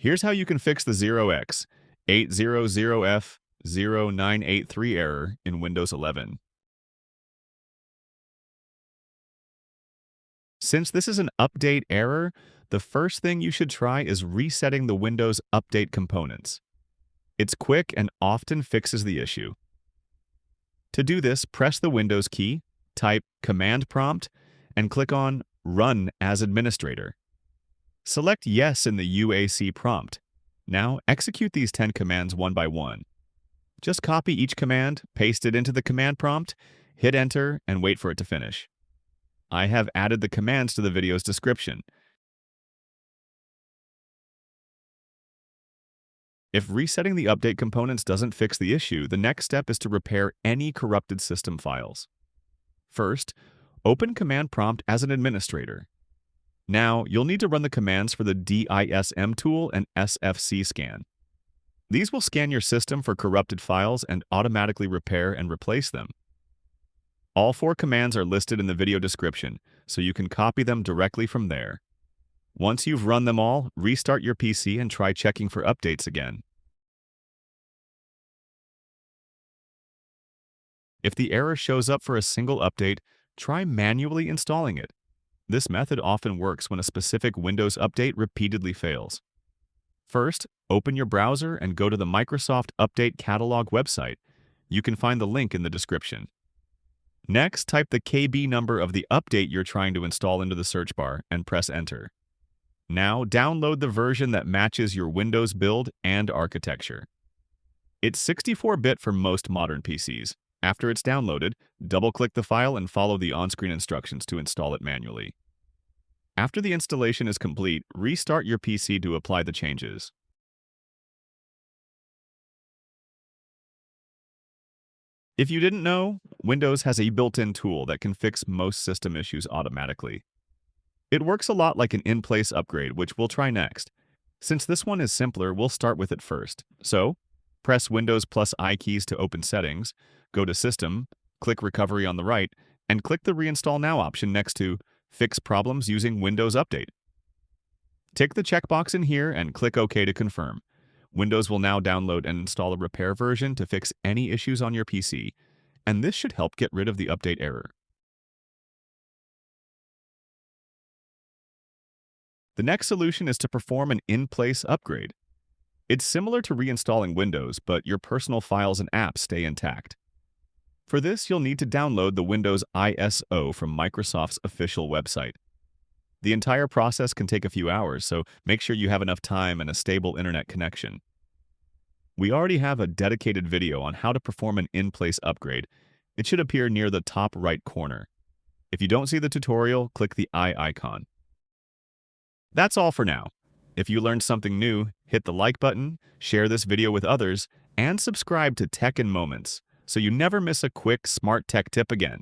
Here's how you can fix the 0x800f0983 error in Windows 11. Since this is an update error, the first thing you should try is resetting the Windows Update components. It's quick and often fixes the issue. To do this, press the Windows key, type Command Prompt, and click on Run as Administrator. Select Yes in the UAC prompt. Now execute these 10 commands one by one. Just copy each command, paste it into the command prompt, hit Enter, and wait for it to finish. I have added the commands to the video's description. If resetting the update components doesn't fix the issue, the next step is to repair any corrupted system files. First, open Command Prompt as an administrator. Now, you'll need to run the commands for the DISM tool and SFC scan. These will scan your system for corrupted files and automatically repair and replace them. All 4 commands are listed in the video description, so you can copy them directly from there. Once you've run them all, restart your PC and try checking for updates again. If the error shows up for a single update, try manually installing it. This method often works when a specific Windows update repeatedly fails. First, open your browser and go to the Microsoft Update Catalog website. You can find the link in the description. Next, type the KB number of the update you're trying to install into the search bar and press Enter. Now, download the version that matches your Windows build and architecture. It's 64-bit for most modern PCs. After it's downloaded, double-click the file and follow the on-screen instructions to install it manually. After the installation is complete, restart your PC to apply the changes. If you didn't know, Windows has a built-in tool that can fix most system issues automatically. It works a lot like an in-place upgrade, which we'll try next. Since this one is simpler, we'll start with it first. So, press Windows plus I keys to open Settings, go to System, click Recovery on the right, and click the Reinstall Now option next to Fix Problems Using Windows Update. Tick the checkbox in here and click OK to confirm. Windows will now download and install a repair version to fix any issues on your PC, and this should help get rid of the update error. The next solution is to perform an in-place upgrade. It's similar to reinstalling Windows, but your personal files and apps stay intact. For this, you'll need to download the Windows ISO from Microsoft's official website. The entire process can take a few hours, so make sure you have enough time and a stable internet connection. We already have a dedicated video on how to perform an in-place upgrade. It should appear near the top right corner. If you don't see the tutorial, click the I icon. That's all for now. If you learned something new, hit the like button, share this video with others, and subscribe to Tech in Moments so you never miss a quick, smart tech tip again.